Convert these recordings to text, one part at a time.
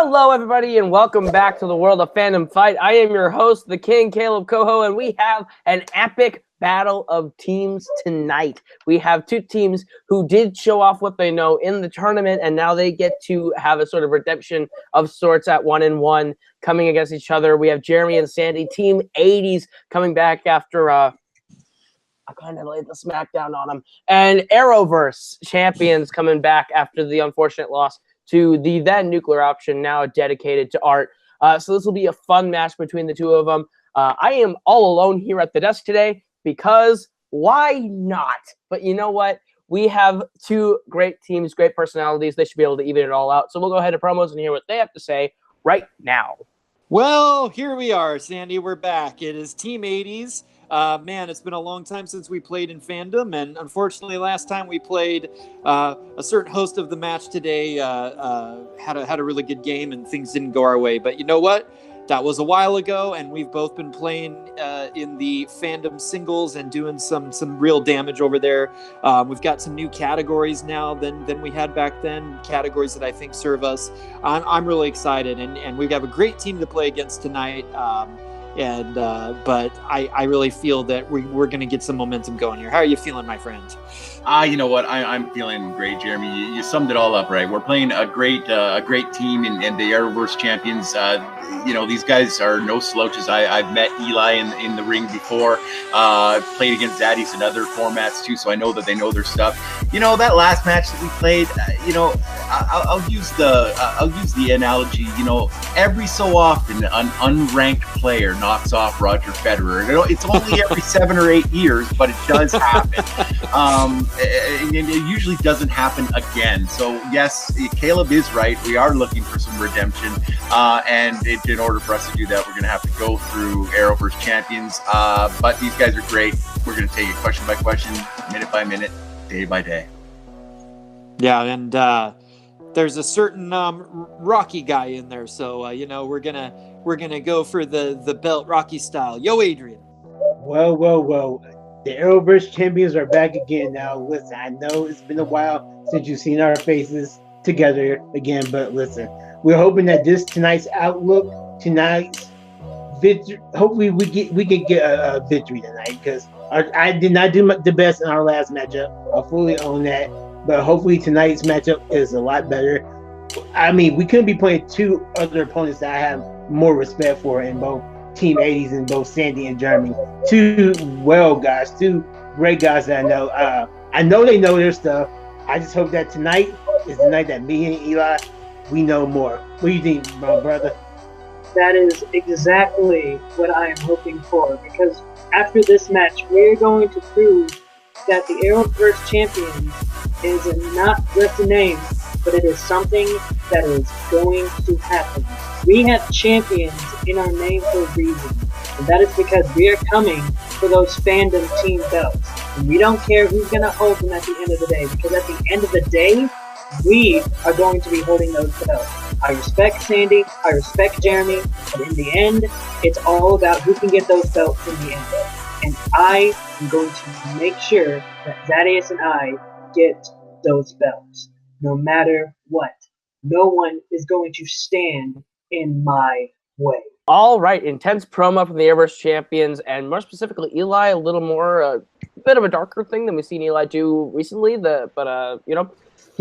Hello, everybody, and welcome back to the World of Fandom Fight. I am your host, the King, Kaleb Koho, and we have an epic battle of teams tonight. We have two teams who did show off what they know in the tournament, and now they get to have a sort of redemption of sorts at 1-1 coming against each other. We have Jeremy and Sandy, Team 80s, coming back after I kind of laid the smackdown on them, and Arrowverse Champions coming back after the unfortunate loss to the then nuclear option, now dedicated to art. So this will be a fun match between the two of them. I am all alone here at the desk today because why not? But you know what? We have two great teams, great personalities. They should be able to even it all out. So we'll go ahead to promos and hear what they have to say right now. Well, here we are, Sandy. We're back. It is Team 80s. Man, it's been a long time since we played in Fandom, and unfortunately, last time we played, a certain host of the match today had a really good game, and things didn't go our way. But you know what? That was a while ago, and we've both been playing in the Fandom singles and doing some real damage over there. We've got some new categories now than we had back then, categories that I think serve us. I'm really excited, and we have a great team to play against tonight. But I really feel that we're going to get some momentum going here. How are you feeling, my friend? You know what? I'm feeling great, Jeremy. You summed it all up right. We're playing a great team in the Arrowverse Champions. These guys are no slouches. I've met Eli in the ring before. Played against Zaddeus in other formats too, so I know that they know their stuff. That last match that we played, I'll use the analogy. Every so often an unranked player knocks off Roger Federer. It's only every 7 or 8 years, but it does happen. And it usually doesn't happen again. So yes, Kaleb is right. We are looking for some redemption, and in order for us to do that, we're going to have to go through Arrowverse Champions. But these guys are great. We're going to take it question by question, minute by minute, day by day. Yeah, and there's a certain Rocky guy in there, so we're gonna go for the belt Rocky style. Yo, Adrian. Well. The Arrowverse Champions are back again now. Listen, I know it's been a while since you've seen our faces together again, but listen, we're hoping that tonight's victory, hopefully we can get a victory tonight, because I did not do the best in our last matchup. I fully own that, but hopefully tonight's matchup is a lot better. I mean, we couldn't be playing two other opponents that I have more respect for in both Team 80s and both Sandy and Jeremy. Two great guys that I know. I know they know their stuff. I just hope that tonight is the night that me and Eli, we know more. What do you think, my brother? That is exactly what I am hoping for, because after this match, we're going to prove that the Arrowverse Champion is not just a name, but it is something that is going to happen. We have champions in our name for a reason, and that is because we are coming for those Fandom team belts. And we don't care who's going to hold them at the end of the day, because at the end of the day, we are going to be holding those belts. I respect Sandy, I respect Jeremy, but in the end, it's all about who can get those belts in the end. And I am going to make sure that Zaddeus and I get those belts, no matter what. No one is going to stand in my way. All right, intense promo from the Arrowverse Champions, and more specifically, Eli, a little more, a bit of a darker thing than we've seen Eli do recently. He and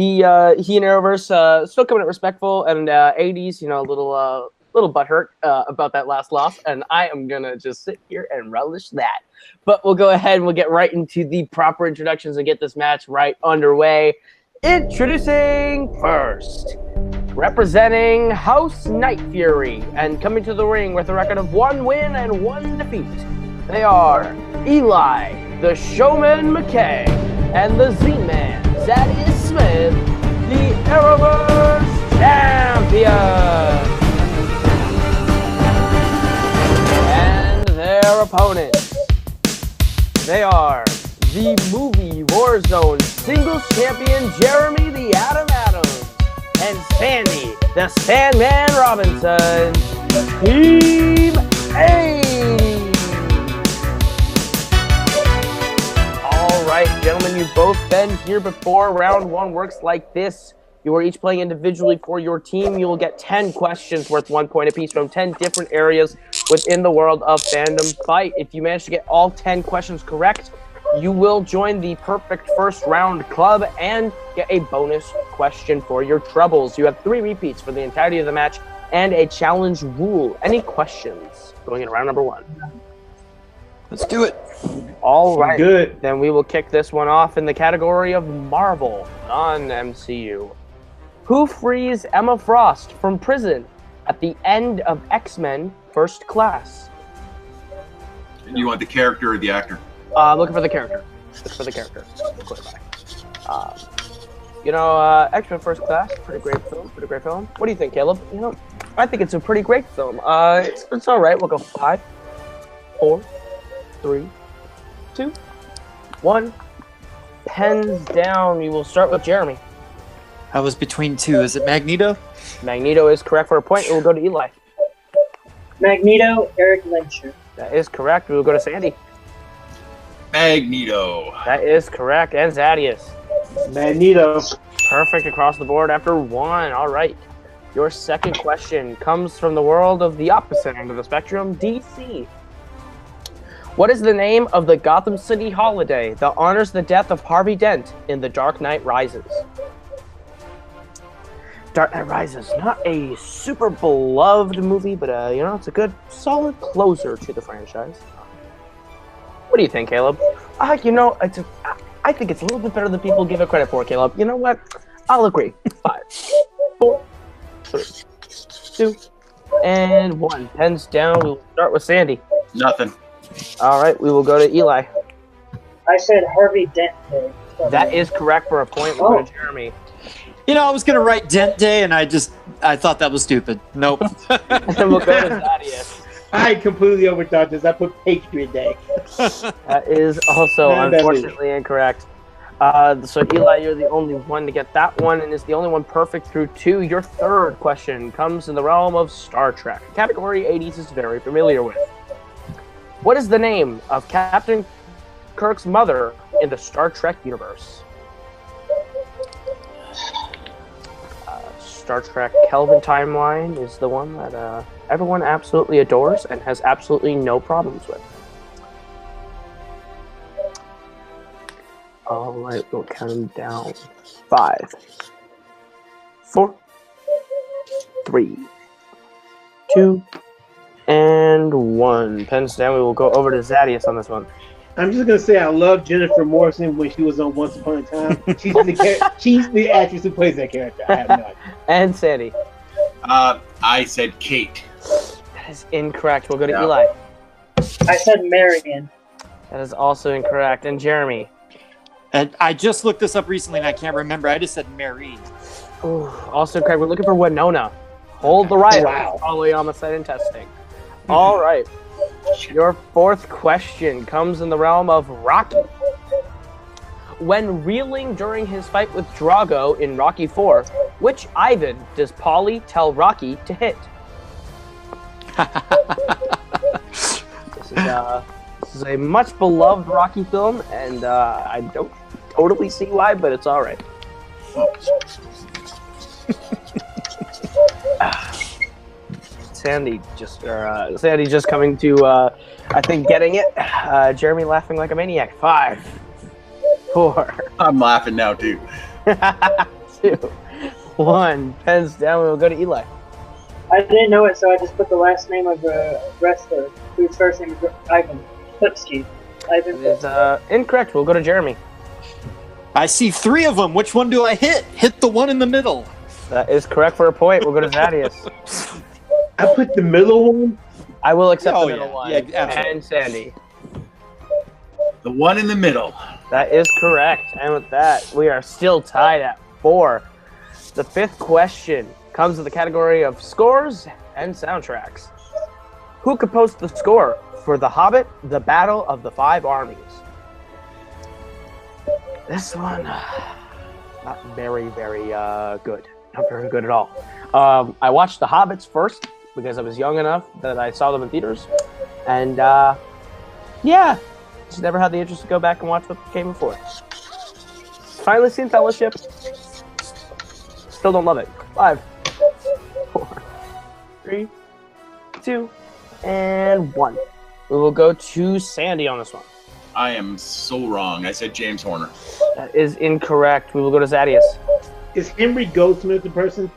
Arrowverse still coming out respectful, and 80s, a little butthurt about that last loss, and I am gonna just sit here and relish that. But we'll go ahead and we'll get right into the proper introductions and get this match right underway. Introducing first, representing House Night Fury, and coming to the ring with a record of 1 win and 1 defeat, they are Eli, the Showman McCaig, and the Z-Man, Zaddeus Smith, the Arrowverse Champion. And their opponents, they are the movie Warzone singles champion, Jeremy the Atom Adams, and Sandy, the Sandman Robinson, Team 80. All right, gentlemen, you've both been here before. Round 1 works like this. You are each playing individually for your team. You will get 10 questions worth 1 point apiece from 10 different areas within the world of Fandom Fight. If you manage to get all 10 questions correct, you will join the Perfect First Round Club and get a bonus question for your troubles. You have 3 repeats for the entirety of the match and a challenge rule. Any questions going in round number 1? Let's do it. All right. Good. Then we will kick this one off in the category of Marvel, non-MCU. Who frees Emma Frost from prison at the end of X-Men First Class? You want the character or the actor? Looking for the character. X-Men First Class, pretty great film. What do you think, Caleb? I think it's a pretty great film. It's all right. We'll go 5, 4, 3, 2, 1. Pens down. We will start with Jeremy. I was between 2. Is it Magneto? Magneto is correct for a point. We'll go to Eli. Magneto, Eric Lyncher. That is correct. We will go to Sandy. Magneto. That is correct. And Zaddeus. Magneto. Perfect across the board after 1. All right. Your second question comes from the world of the opposite end of the spectrum, DC. What is the name of the Gotham City holiday that honors the death of Harvey Dent in The Dark Knight Rises? Dark Knight Rises, not a super beloved movie, but it's a good, solid closer to the franchise. What do you think, Caleb? I think it's a little bit better than people give it credit for, Caleb. You know what? I'll agree. 5, 4, 3, 2, and 1. Pens down. We'll start with Sandy. Nothing. All right, we will go to Eli. I said Harvey Dent Day. That is correct for a point. We'll go to Jeremy. I was going to write Dent Day, and I thought that was stupid. Nope. And we'll go to Zaddeus. I completely overthought this. I put Patriot Day. That is also unfortunately incorrect. So Eli, you're the only one to get that one, and is the only one perfect through 2. Your third question comes in the realm of Star Trek. Category 80s is very familiar with. What is the name of Captain Kirk's mother in the Star Trek universe? Star Trek Kelvin timeline is the one that everyone absolutely adores and has absolutely no problems with. All right, we'll count them down. 5, 4, 3, 2, and 1. Pens down. We will go over to Zaddeus on this one. I'm just gonna say I love Jennifer Morrison when she was on Once Upon a Time. She's the actress who plays that character. I have no idea. And Sandy. I said Kate. That is incorrect. We'll go to Eli. I said Marion. That is also incorrect. And Jeremy. And I just looked this up recently, and I can't remember. I just said Mary. Ooh, also correct. We're looking for Winona. Hold the right. Wow. Probably homicide and testing. All right. Your fourth question comes in the realm of Rocky. When reeling during his fight with Drago in Rocky IV, which Ivan does Paulie tell Rocky to hit? This is a much beloved Rocky film, and I don't totally see why, but it's all right. Sandy just coming to, I think, getting it. Jeremy laughing like a maniac. 5, 4. I'm laughing now too. 2, 1. Pens down. We'll go to Eli. I didn't know it, so I just put the last name of a wrestler whose first name is Ivan Lipski. Ivan. It is incorrect. We'll go to Jeremy. I see 3 of them. Which one do I hit? Hit the one in the middle. That is correct for a point. We'll go to Zaddeus. I put the middle one. I will accept the middle one. Yeah, absolutely. And Sandy. The one in the middle. That is correct. And with that, we are still tied at 4. The fifth question comes in the category of scores and soundtracks. Who composed the score for The Hobbit, The Battle of the Five Armies? This one, not very, very good. Not very good at all. I watched The Hobbits first because I was young enough that I saw them in theaters. And, yeah, just never had the interest to go back and watch what came before. Finally seen Fellowship. still don't love it. 5, 4, 3, 2, and 1. We will go to Sandy on this one. I am so wrong. I said James Horner. That is incorrect. We will go to Zaddeus. Is Henry Goldsmith the person?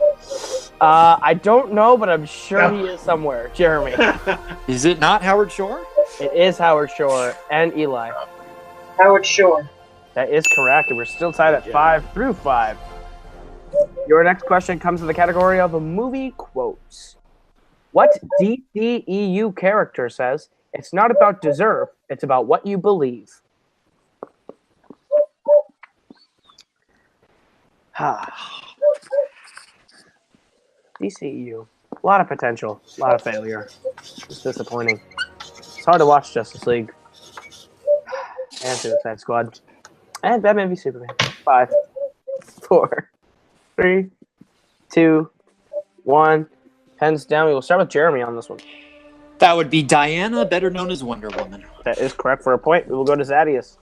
I don't know, but I'm sure he is somewhere. Jeremy. Is it not Howard Shore? It is Howard Shore and Eli. Howard Shore. That is correct, and we're still tied at 5 through 5. Your next question comes in the category of movie quotes. What DCEU character says, "It's not about deserve, it's about what you believe"? DCEU. A lot of potential, a lot of failure. It's disappointing. It's hard to watch Justice League. And Suicide Squad. And Batman v Superman. 5, 4, 3, 2, 1. Pens down. We will start with Jeremy on this one. That would be Diana, better known as Wonder Woman. That is correct for a point. We will go to Zaddeus.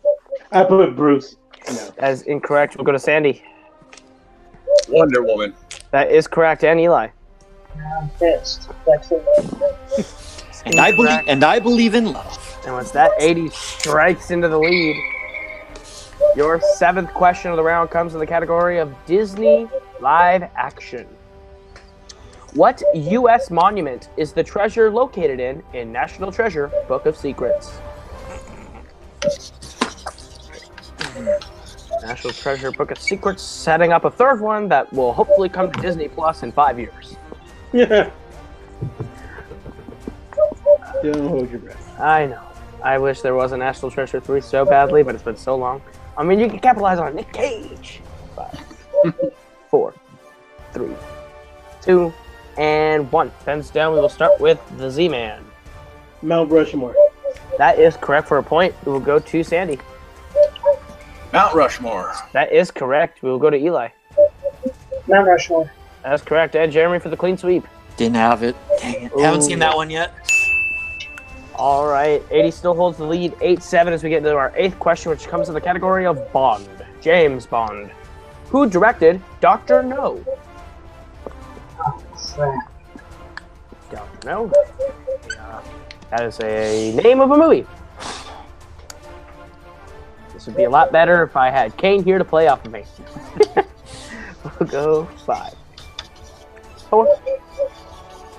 I put Bruce. No. That is incorrect. We'll go to Sandy. Wonder Woman. That is correct. And Eli. I'm pissed. That's it. And I believe in love. And once that 80 strikes into the lead, your 7th question of the round comes in the category of Disney live action. What U.S. monument is the treasure located in National Treasure Book of Secrets? National Treasure Book of Secrets, setting up a third one that will hopefully come to Disney Plus in 5 years. Yeah. Don't hold your breath. I know. I wish there was a National Treasure 3 so badly, but it's been so long. I mean, you can capitalize on Nick Cage. 5, 4, 3, 2, and 1. Pens down. We will start with the Z-Man. Mount Rushmore. That is correct for a point. We will go to Sandy. Mount Rushmore. That is correct. We will go to Eli. Mount Rushmore. That's correct. And Jeremy for the clean sweep. Didn't have it. Dang it. Haven't seen that one yet. All right. 80 still holds the lead. 8-7 as we get into our 8th question, which comes in the category of Bond. James Bond. Who directed Dr. No? Oh, crap. Dr. No. That is a name of a movie. This would be a lot better if I had Cain here to play off of me. We'll go 5, 4,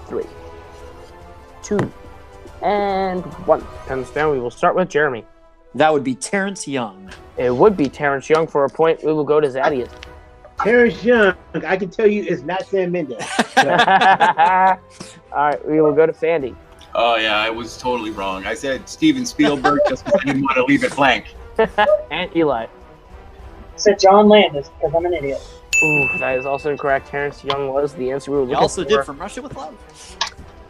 3, 2, and 1. Pens down. We will start with Jeremy. That would be Terrence Young. It would be Terrence Young for a point. We will go to Zaddeus. Terrence Young, I can tell you, is not Sam Mendes. All right, we will go to Sandy. Oh, yeah, I was totally wrong. I said Steven Spielberg just because I didn't want to leave it blank. And Eli. I said John Landis because I'm an idiot. Ooh, that is also incorrect. Terrence Young was the answer we were He looking also for. did From Russia with Love.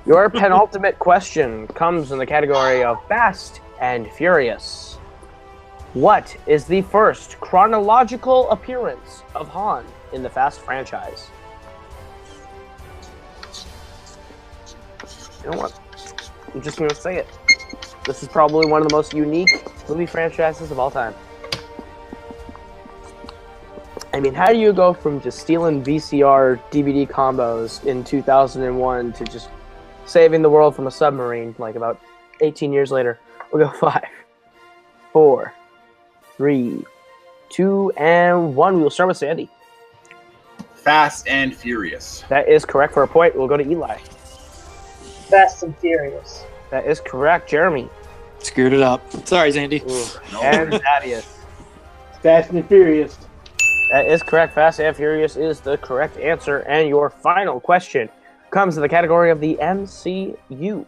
Your penultimate question comes in the category of Fast and Furious. What is the first chronological appearance of Han in the Fast franchise? You know what? I'm just going to say it. This is probably one of the most unique movie franchises of all time. I mean, how do you go from just stealing VCR DVD combos in 2001 to just saving the world from a submarine, like about 18 years later? We'll go 5, 4, 3, 2, and 1. We will start with Sandy. Fast and Furious. That is correct for a point. We'll go to Eli. Fast and Furious. That is correct. Jeremy. Screwed it up. Sorry, Sandy. No. And Zaddeus. Fast and Furious. That is correct. Fast and Furious is the correct answer. And your final question comes in the category of the MCU.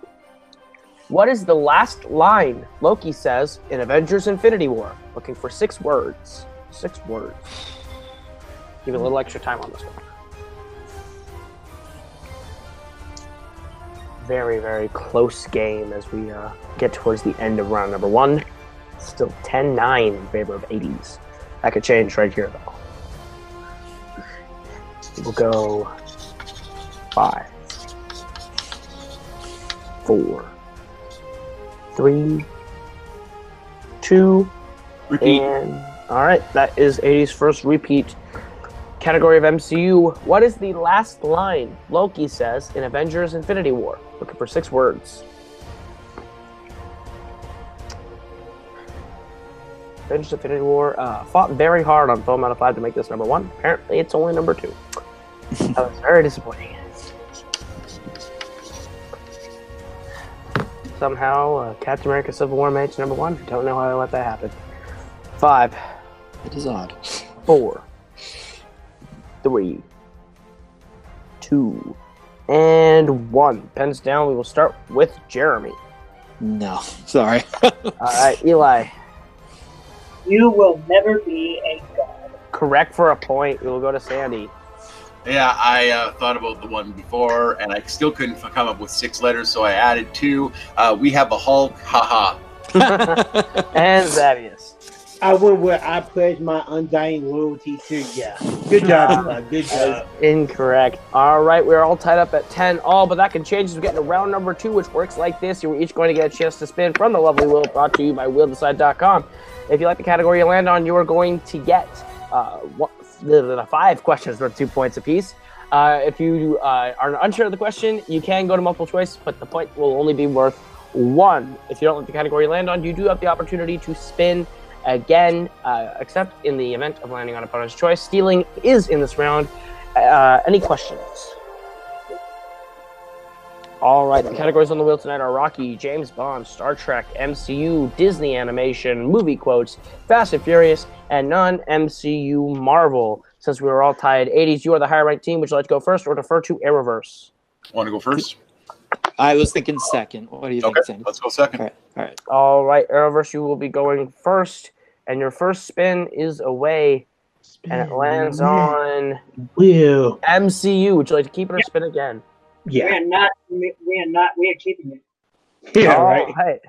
What is the last line Loki says in Avengers Infinity War? Looking for 6 words. 6 words. Give it a little extra time on this one. Very, very close game as we get towards the end of round number 1. Still 10-9 in favor of 80s. That could change right here, though. We'll go 5, 4, 3, 2, Repeat. and all right, that is 80's first repeat. Category of MCU. What is the last line Loki says in Avengers Infinity War? Looking for 6 words. Avengers Infinity War fought very hard on Foam out of 5 to make this number 1. Apparently, it's only number 2. That was very disappointing. Somehow, Captain America Civil War made it to number 1. Don't know how I let that happen. 5. It is odd. 4. 3. 2. And 1. Pens down. We will start with Jeremy. No, sorry. All right, Eli. You will never be a god. Correct for a point. We will go to Sandy. Yeah, I thought about the one before, and I still couldn't come up with 6 letters, so I added 2. We have a Hulk, haha. And Zaddeus. I went where I pledge my undying loyalty to. Yeah, good job, Eli. Good job. Incorrect. All right, we're all tied up at 10 all, but that can change as we get into round number 2, which works like this. You're each going to get a chance to spin from the lovely wheel brought to you by WheelDecide.com. If you like the category you land on, you are going to get 5 questions worth 2 points apiece. If you are unsure of the question, you can go to multiple choice, but the point will only be worth 1. If you don't like the category you land on, you do have the opportunity to spin again, except in the event of landing on opponent's choice. Stealing is in this round. Any questions? All right, the categories on the wheel tonight are Rocky, James Bond, Star Trek, MCU, Disney animation, movie quotes, Fast and Furious, and non-MCU Marvel. Since we were all tied 80s, you are the higher ranked team. Would you like to go first or defer to Arrowverse? Want to go first? I was thinking second. What do you think, Sandy? Let's go second. All right. All right, Arrowverse, you will be going first, and your first spin is away, and it lands on Will. MCU. Would you like to keep it or spin again? Yeah. We are keeping it. Yeah, All right.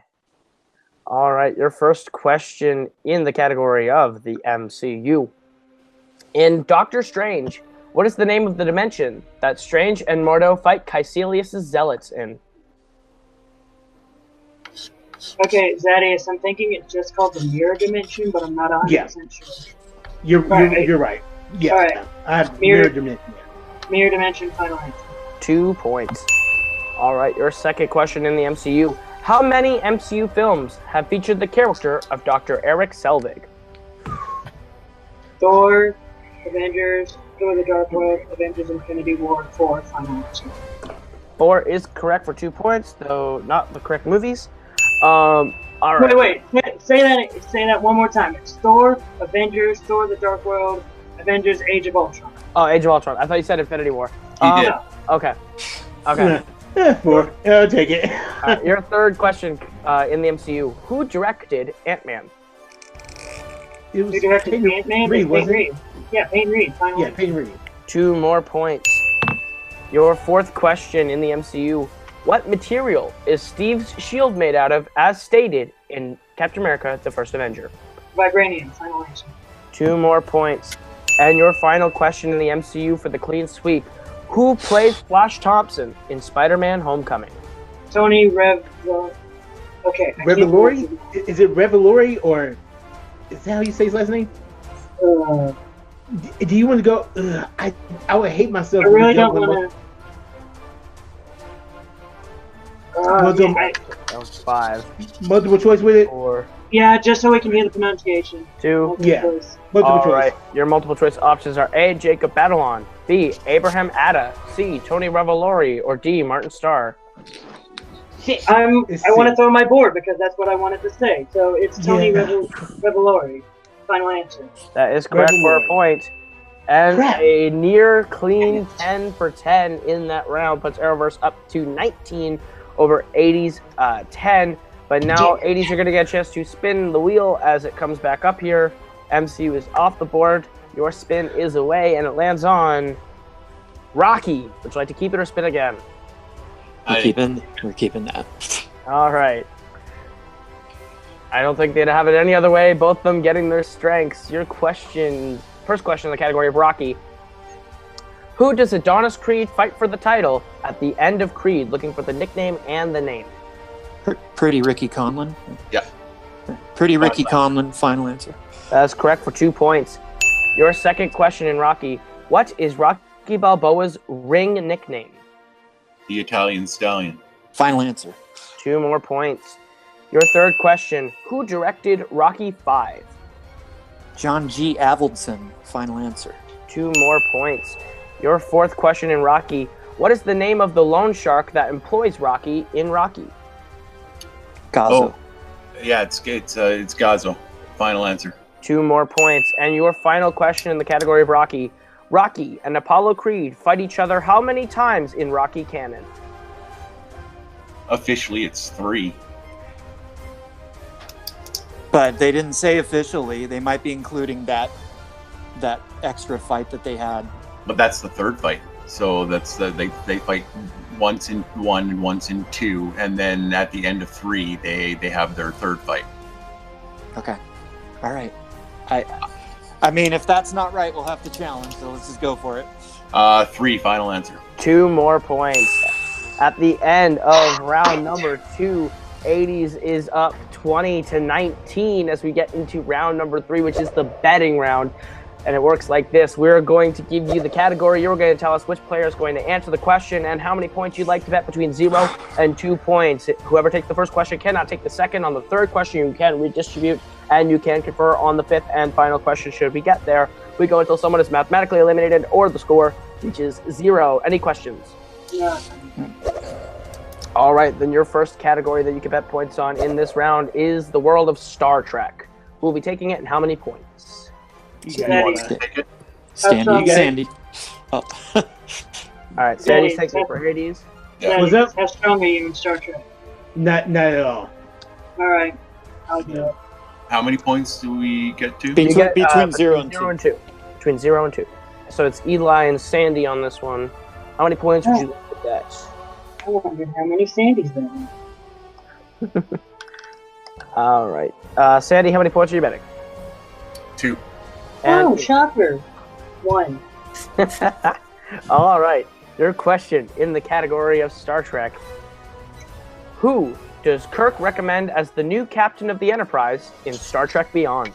All right, your first question in the category of the MCU. In Doctor Strange, what is the name of the dimension that Strange and Mordo fight Caecilius' zealots in? Okay, Zaddeus, I'm thinking it's just called the mirror dimension, but I'm not 100% sure. You're right. Yeah. All right. I have mirror dimension. Mirror dimension, final answer. 2 points. All right, your second question in the MCU. How many MCU films have featured the character of Dr. Eric Selvig? Thor, Avengers, Thor the Dark World, Avengers Infinity War, 4, final answer. 4 is correct for 2 points, though not the correct movies. All right. Wait. Say that one more time. It's Thor, Avengers, Thor the Dark World, Avengers Age of Ultron. Oh, Age of Ultron. I thought you said Infinity War. You did. Okay. Yeah, 4. I'll take it. Your third question in the MCU. Who directed Ant-Man? It was Who directed Ant-Man? Reed, wasn't it? Yeah, Peyton Reed. Final Yeah, answer. Peyton Reed. 2 more points. Your fourth question in the MCU. What material is Steve's shield made out of, as stated in Captain America, the First Avenger? Vibranium. Final answer. 2 more points. And your final question in the MCU for the clean sweep. Who plays Flash Thompson in Spider-Man Homecoming? Tony Rev. Okay. Revelori? Is it Revelori or is that how you say his last name? Do you want to go? I would hate myself. I really don't want to. That was 5. Multiple choice with it? 4. Yeah, just so we can hear the pronunciation. 2. Yeah. Choice. Multiple All choice. right. Your multiple choice options are A. Jacob Batalon, B. Abraham Atta, C. Tony Revolori, or D. Martin Starr. See, I It's want to C. throw my board because that's what I wanted to say. So it's Tony Yeah. Revolori. Final answer. That is correct for a Revolori. point. And Crap. a near clean 10 for 10 in that round puts Arrowverse up to 19 over 80's 10. But now 80's are going to get a chance to spin the wheel as it comes back up here. MCU is off the board. Your spin is away, and it lands on Rocky. Would you like to keep it or spin again? We're keeping that. All right. I don't think they'd have it any other way. Both of them getting their strengths. Your question, first question in the category of Rocky. Who does Adonis Creed fight for the title at the end of Creed, looking for the nickname and the name? Pretty Ricky Conlon. Yeah. Pretty Ricky Conlon. Final answer. That's correct for 2 points. Your second question in Rocky. What is Rocky Balboa's ring nickname? The Italian Stallion. Final answer. 2 more points. Your third question. Who directed Rocky 5? John G. Avildsen. Final answer. 2 more points. Your fourth question in Rocky. What is the name of the loan shark that employs Rocky in Rocky? Gazzo. Oh, yeah, it's Gazzo. Final answer. 2 more points. And your final question in the category of Rocky. Rocky and Apollo Creed fight each other how many times in Rocky canon? Officially, it's 3. But they didn't say officially. They might be including that extra fight that they had. But that's the third fight. So that's they fight once in 1 and once in 2, and then at the end of 3, they have their third fight. Okay. All right. I mean, if that's not right, we'll have to challenge. So let's just go for it. 3. Final answer. 2 more points. At the end of round number 2, 80s is up 20-19 as we get into round number 3, which is the betting round. And it works like this. We're going to give you the category. You're going to tell us which player is going to answer the question and how many points you'd like to bet between 0 and 2 points. Whoever takes the first question cannot take the second. On the third question, you can redistribute, and you can confer on the fifth and final question should we get there. We go until someone is mathematically eliminated or the score reaches 0. Any questions? Yeah. All right, then your first category that you can bet points on in this round is the world of Star Trek. We'll be taking it in how many points? You want to take it? Sandy. Oh. All right, Sandy's taking it for Hades. Yeah. What's up? How strong are you in Star Trek? Not at all. All right, I'll do it. How many points do we get to? You get, between 0 and 2. Between 0 and 2. So it's Eli and Sandy on this one. How many points would you like to bet? I wonder how many Sandys there are. All right. Sandy, how many points are you betting? 2. Oh, shocker. 1. All right. Your question in the category of Star Trek. Who does Kirk recommend as the new captain of the Enterprise in Star Trek Beyond?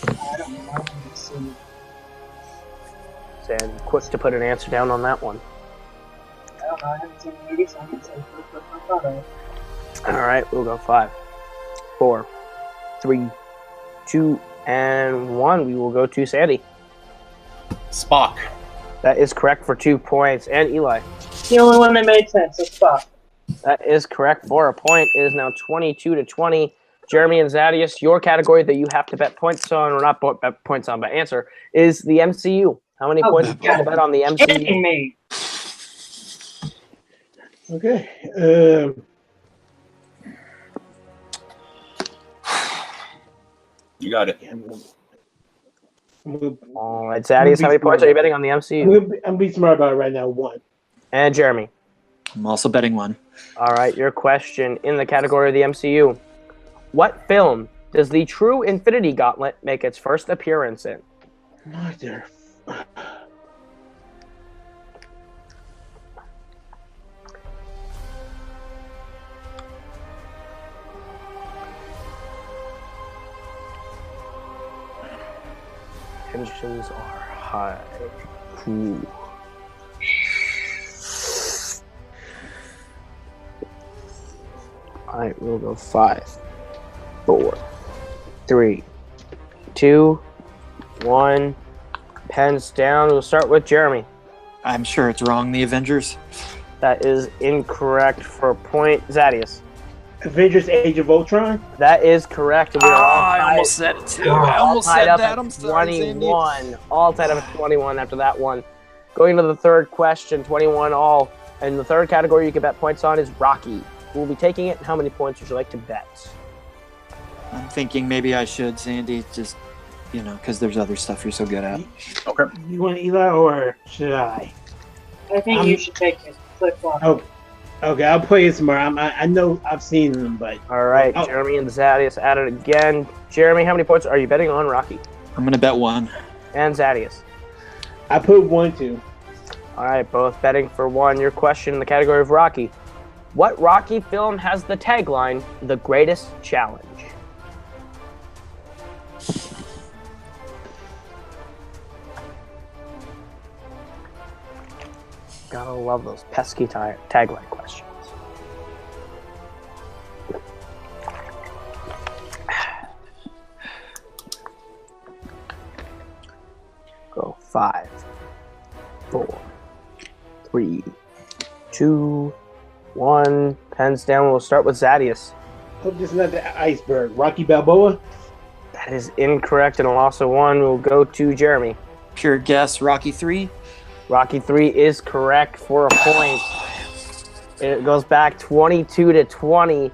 I don't know. Let's see. Sandy, quick to put an answer down on that one. I don't know. I haven't seen the movie, so I can say what I thought of. All right. We'll go 5, 4, 3, 2, and 1. We will go to Sandy. Spock. That is correct for 2 points. And Eli. The only one that made sense is Spock. That is correct for a point. It is now 22-20. Jeremy and Zaddeus, your category that you have to bet points on, or not bet points on, but answer, is the MCU. How many points do you have to bet on the MCU? Kidding me. Okay. You got it. All right, Zaddeus, how many points are you betting on the MCU? I'm being smart about it right now. 1. And Jeremy. I'm also betting 1. All right, your question in the category of the MCU. What film does the True Infinity Gauntlet make its first appearance in? Mother. Tensions are high. Ooh. All right, we'll go 5, 4, 3, 2, 1. Pens down. We'll start with Jeremy. I'm sure it's wrong. The Avengers. That is incorrect for a point. Zaddeus. Avengers Age of Ultron? That is correct. We are all I tied- almost said it too. we're I all almost tied said up that. at I'm sorry, Sandy. 21. All tied up at 21 after that one. Going to the third question, 21 all. And the third category you can bet points on is Rocky. We'll be taking it. How many points would you like to bet? I'm thinking maybe I should, Sandy, just, because there's other stuff you're so good at. Okay. You want Eli or should I? I think you should take it. Flip-flop. Oh, okay, I'll play it tomorrow. I know I've seen them, but... All right, Oh. Jeremy and Zaddeus at it again. Jeremy, how many points are you betting on Rocky? I'm going to bet 1. And Zaddeus. I put 1, 2. All right, both betting for 1. Your question in the category of Rocky. What Rocky film has the tagline, The Greatest Challenge? Gotta love those pesky tagline questions. Go 5, 4, 3, 2, 1. Pens down. We'll start with Zaddeus. Hope this is not the iceberg. Rocky Balboa? That is incorrect, and also 1 will go to Jeremy. Pure guess, Rocky 3. Rocky 3 is correct for a point. It goes back 22-20.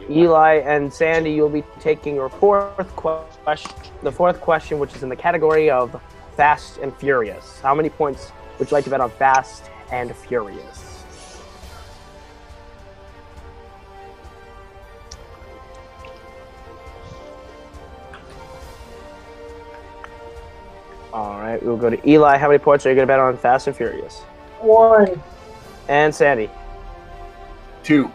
Eli and Sandy, you'll be taking your fourth question. The fourth question, which is in the category of Fast and Furious. How many points would you like to bet on Fast and Furious? All right, we'll go to Eli. How many points are you going to bet on Fast and Furious? 1. And Sandy? 2.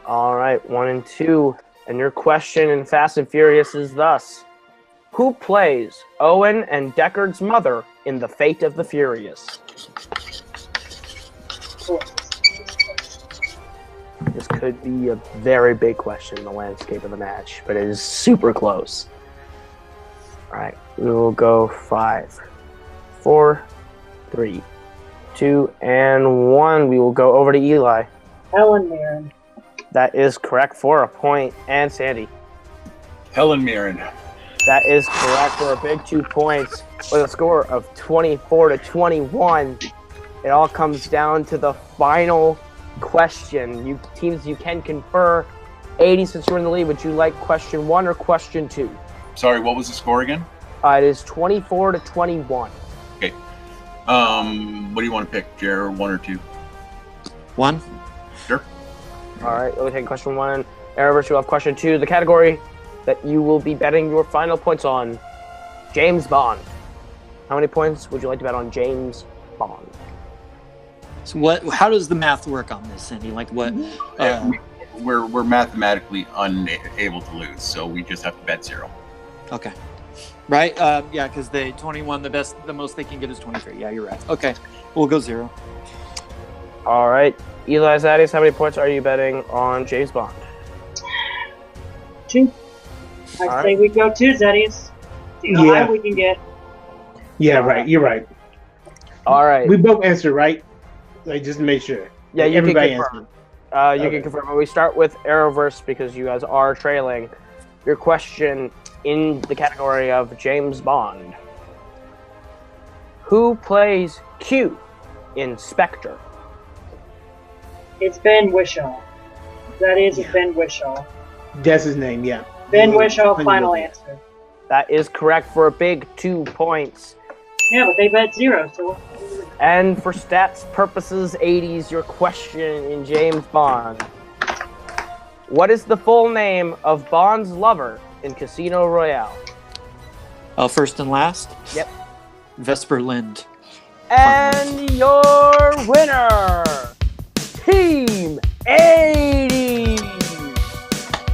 All right, 1 and 2. And your question in Fast and Furious is thus: who plays Owen and Deckard's mother in The Fate of the Furious? This could be a very big question in the landscape of the match, but it is super close. All right, we will go 5, 4, 3, 2, and 1. We will go over to Eli. Helen Mirren. That is correct for a point. And Sandy. Helen Mirren. That is correct for a big 2 points with a score of 24-21. It all comes down to the final question. You teams, you can confer. 80, since you're in the lead, would you like question 1 or question 2? Sorry, what was the score again? It is 24-21. Okay. What do you want to pick, Jared? 1 or 2? 1. Sure. All right, we'll take question 1. Arrowverse, you'll have question 2. The category that you will be betting your final points on: James Bond. How many points would you like to bet on James Bond? So what? How does the math work on this, Cindy? Like what? We're mathematically unable to lose, so we just have to bet 0. Okay. Right? Yeah, because they 21. The most they can get is 23. Yeah, you're right. Okay, we'll go 0. All right, Eli Zaddeus, how many points are you betting on James Bond? 2. I say we go 2, Zaddeus. See how high we can get. Yeah, right. You're right. All right. We both answered, right? Like, just to make sure. Yeah, you Everybody can confirm. answered. You can confirm. But we start with Arrowverse because you guys are trailing. Your question in the category of James Bond: who plays Q in Spectre? It's Ben Whishaw. That is Ben Whishaw. That's his name, yeah. Ben Whishaw, final answer. That is correct for a big 2 points. Yeah, but they bet 0, so... And for stats purposes, 80s, your question in James Bond: what is the full name of Bond's lover in Casino Royale? First and last? Yep. Vesper Lind. And your winner, Team 80!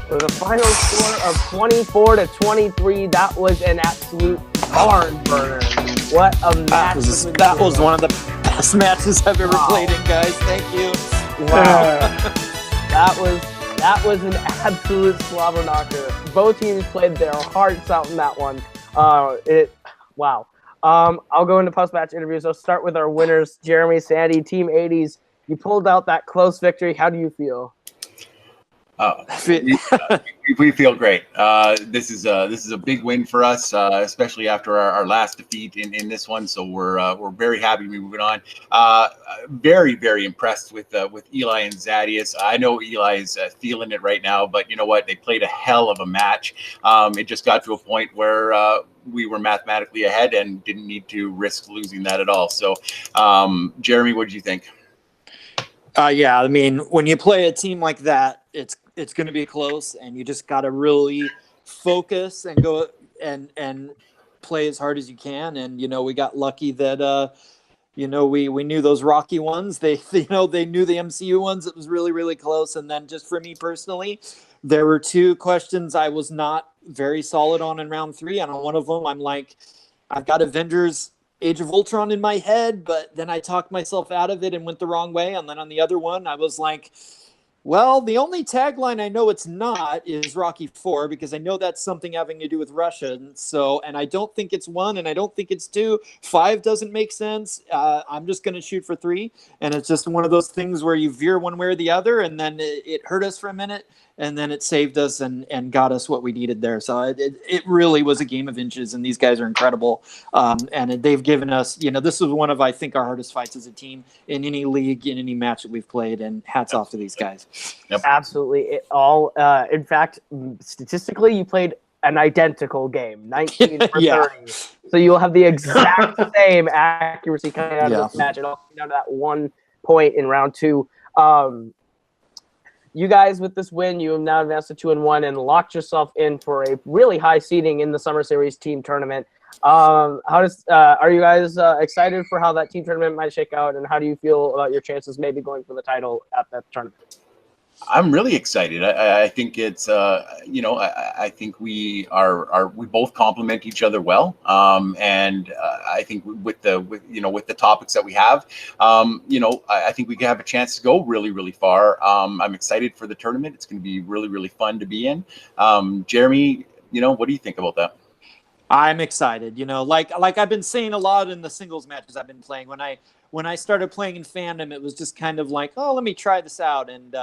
With a final score of 24-23, that was an absolute barn burner. What a match. That was one of the best matches I've ever played in, guys. Thank you. Wow. That was an absolute slobber knocker. Both teams played their hearts out in that one. Wow. I'll go into post-match interviews. I'll start with our winners, Jeremy, Sandy, Team 80s. You pulled out that close victory. How do you feel? We feel great. This is a big win for us, especially after our last defeat in this one. So we're very happy to be moving on. Very, very impressed with Eli and Zaddeus. I know Eli is feeling it right now, but you know what? They played a hell of a match. It just got to a point where we were mathematically ahead and didn't need to risk losing that at all. So, Jeremy, what did you think? Yeah, I mean, when you play a team like that, it's going to be close, and you just got to really focus and go and play as hard as you can. And we got lucky that we knew those Rocky ones. They knew the MCU ones. It was really, really close. And then just for me personally, there were 2 questions I was not very solid on in round 3, and on one of them, I'm like, I've got Avengers Age of Ultron in my head, but then I talked myself out of it and went the wrong way. And then on the other one, I was like, well, the only tagline I know it's not is Rocky 4, because I know that's something having to do with Russia. And I don't think it's 1, and I don't think it's 2. 5 doesn't make sense. I'm just going to shoot for 3. And it's just one of those things where you veer one way or the other, and then it hurt us for a minute, and then it saved us and got us what we needed there. So it really was a game of inches, and these guys are incredible. And they've given us, this was one of, I think, our hardest fights as a team in any league, in any match that we've played, and hats off to these guys. Yep. Absolutely. In fact, statistically, you played an identical game, 19 for 30. So you'll have the exact same accuracy coming out of this match. It all came down to that 1 point in round 2. You guys, with this win, you have now advanced to 2-1 and locked yourself in for a really high seeding in the Summer Series team tournament. Are you guys excited for how that team tournament might shake out, and how do you feel about your chances maybe going for the title at that tournament? I'm really excited. I think it's, I think we both complement each other well. And I think with the topics that we have, I think we can have a chance to go really, really far. I'm excited for the tournament. It's going to be really, really fun to be in. Jeremy, what do you think about that? I'm excited. Like I've been saying a lot in the singles matches I've been playing. When I started playing in Fandom, it was just kind of like, oh, let me try this out. And,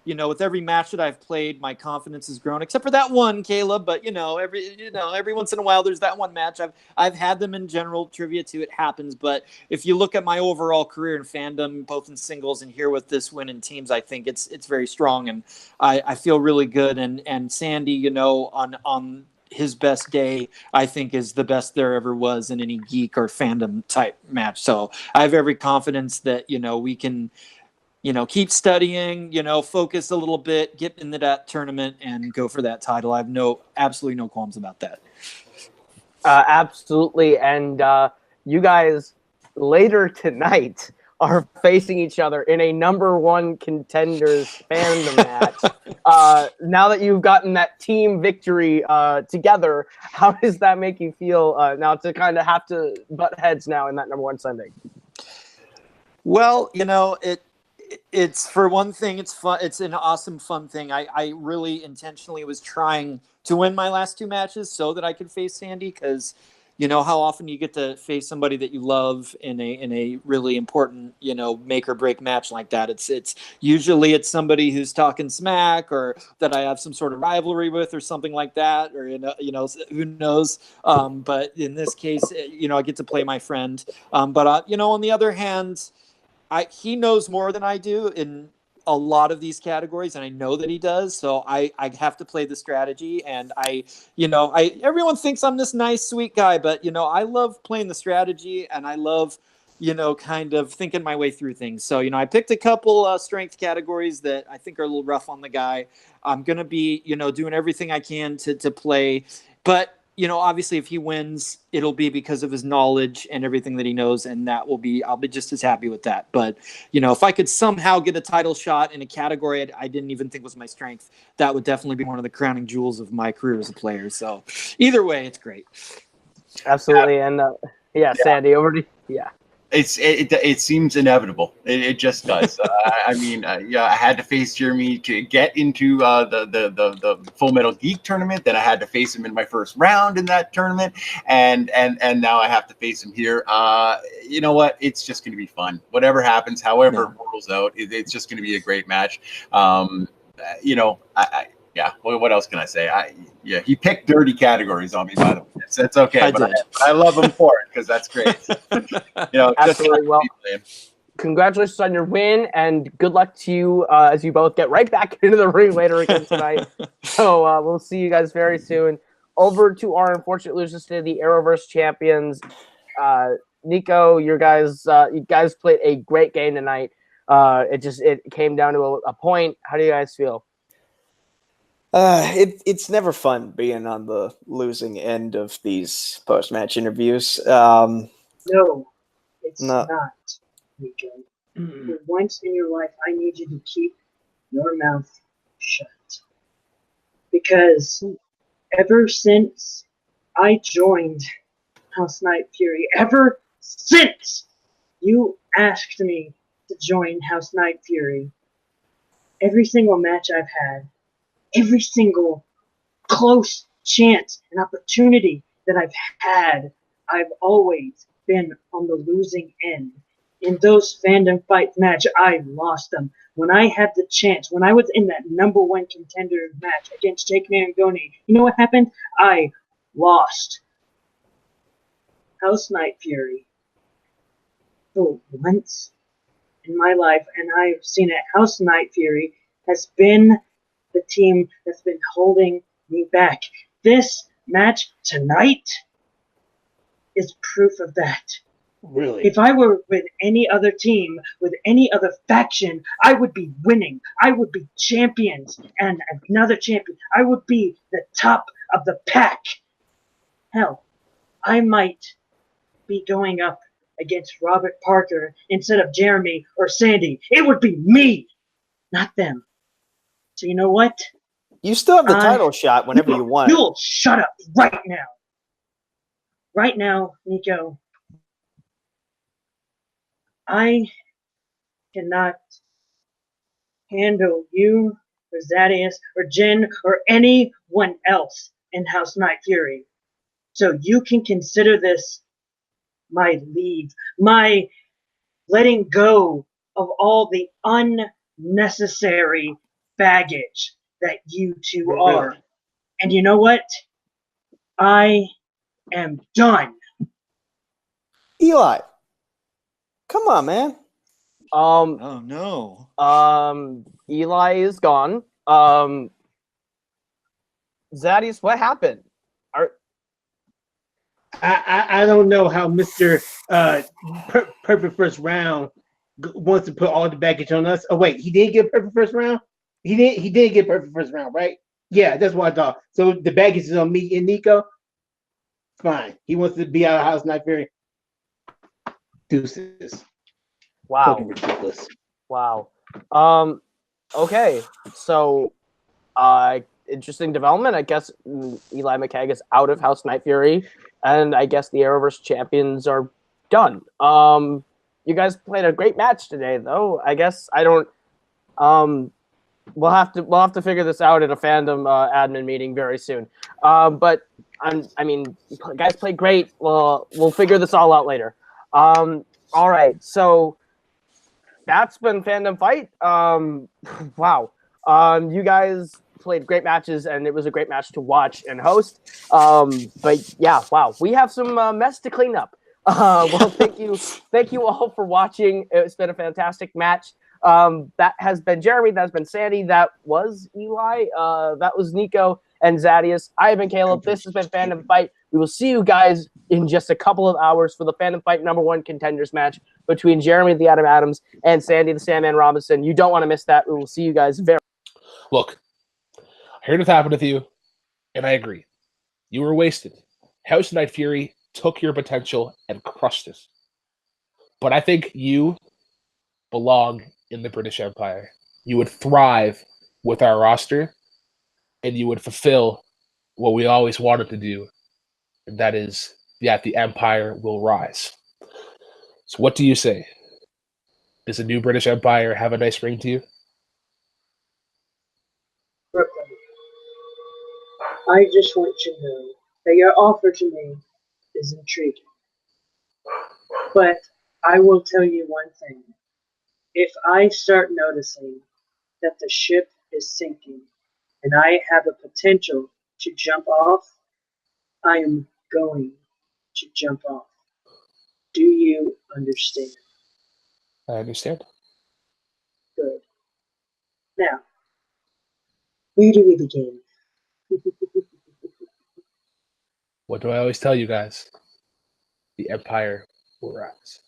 with every match that I've played, my confidence has grown, except for that one, Kaleb. But, every once in a while, there's that one match. I've had them in general trivia too. It happens. But if you look at my overall career in Fandom, both in singles and here with this win in teams, I think it's very strong. And I feel really good. And Sandy, on his best day, I think, is the best there ever was in any geek or Fandom type match. So I have every confidence that, we can, keep studying, focus a little bit, get into that tournament and go for that title. I have absolutely no qualms about that. Absolutely. And you guys later tonight are facing each other in a number 1 contenders Fandom match. Now that you've gotten that team victory together, how does that make you feel now to kind of have to butt heads now in that number 1 Sunday? Well, it's for one thing, it's fun. It's an awesome, fun thing. I really intentionally was trying to win my last 2 matches so that I could face Sandy, because how often you get to face somebody that you love in a really important, make or break match like that. It's usually somebody who's talking smack, or that I have some sort of rivalry with, or something like that, or who knows. But in this case, I get to play my friend. But on the other hand, he knows more than I do in a lot of these categories, and I know that he does. So I have to play the strategy, and everyone thinks I'm this nice, sweet guy, but I love playing the strategy, and I love, kind of thinking my way through things. So, I picked a couple strength categories that I think are a little rough on the guy. I'm going to be, doing everything I can to play, but obviously if he wins, it'll be because of his knowledge and everything that he knows. And I'll be just as happy with that. But, if I could somehow get a title shot in a category I didn't even think was my strength, that would definitely be one of the crowning jewels of my career as a player. So either way, it's great. Absolutely. And Sandy, over to you. It seems inevitable. It just does. I had to face Jeremy to get into the Full Metal Geek tournament. Then I had to face him in my first round in that tournament, and now I have to face him here. You know what? It's just going to be fun. Whatever happens, however it rolls out, it's just going to be a great match. What else can I say? He picked dirty categories on me, by the way. That's okay. I love him for it, because that's great. Absolutely. Well, congratulations on your win, and good luck to you as you both get right back into the ring later again tonight. So we'll see you guys very soon. Over to our unfortunate losers today, the Arrowverse Champions. Nico, you guys played a great game tonight. It came down to a point. How do you guys feel? It's never fun being on the losing end of these post-match interviews. No, it's not, Nico. For once in your life, I need you to keep your mouth shut. Because ever since I joined House Knight Fury, ever since you asked me to join House Night Fury, every single match I've had, every single close chance and opportunity that I've had, I've always been on the losing end. In those fandom fight match, I lost them. When I had the chance, when I was in that #1 contender match against Jake Marangoni, you know what happened? I lost. House Night Fury. For once in my life, and I've seen it, House Night Fury has been the team that's been holding me back. This match tonight is proof of that. Really? If I were with any other team, with any other faction, I would be winning. I would be champions and another champion. I would be the top of the pack. Hell, I might be going up against Robert Parker instead of Jeremy or Sandy. It would be me, not them. So you know what? You still have the title shot whenever you want. You'll shut up right now. Right now, Nico. I cannot handle you or Zaddeus or Jen or anyone else in House Night Fury. So you can consider this my leave, my letting go of all the unnecessary baggage that you two are. And you know what? I am done. Eli, come on, man. Oh no. Eli is gone. Zaddeus, what happened? I don't know how Mr. Perfect First Round wants to put all the baggage on us. Oh wait, he did get perfect first round. He did get perfect first round, right? Yeah, that's what I thought. So the baggage is on me and Nico. Fine. He wants to be out of House Night Fury. Deuces. Wow. Fucking ridiculous. Wow. Okay. So, interesting development. I guess Eli McCaig is out of House Night Fury, and I guess the Arrowverse Champions are done. You guys played a great match today, though. I guess I don't. We'll have to figure this out in a fandom admin meeting very soon. But I mean, guys played great. We'll figure this all out later. All right. So that's been Fandom Fight. Wow. You guys played great matches, and it was a great match to watch and host. But yeah, wow. We have some mess to clean up. Well, thank you all for watching. It's been a fantastic match. That has been Jeremy. That's been Sandy. That was Eli. That was Nico and Zaddeus. I have been Caleb. This has been Fandom Fight. We will see you guys in just a couple of hours for the Fandom Fight #1 contenders match between Jeremy the Adam Adams and Sandy the Sandman Robinson. You don't want to miss that. We will see you guys very. Look, I heard what happened with you, and I agree. You were wasted. House Night Fury took your potential and crushed it. But I think you belong in the British Empire. You would thrive with our roster, and you would fulfill what we always wanted to do, and that is that the Empire will rise. So what do you say? Does the new British Empire have a nice ring to you? Brooklyn, I just want you to know that your offer to me is intriguing. But I will tell you one thing. If I start noticing that the ship is sinking and I have a potential to jump off, I am going to jump off. Do you understand? I understand. Good. Now, where do we begin? What do I always tell you guys? The Empire will rise.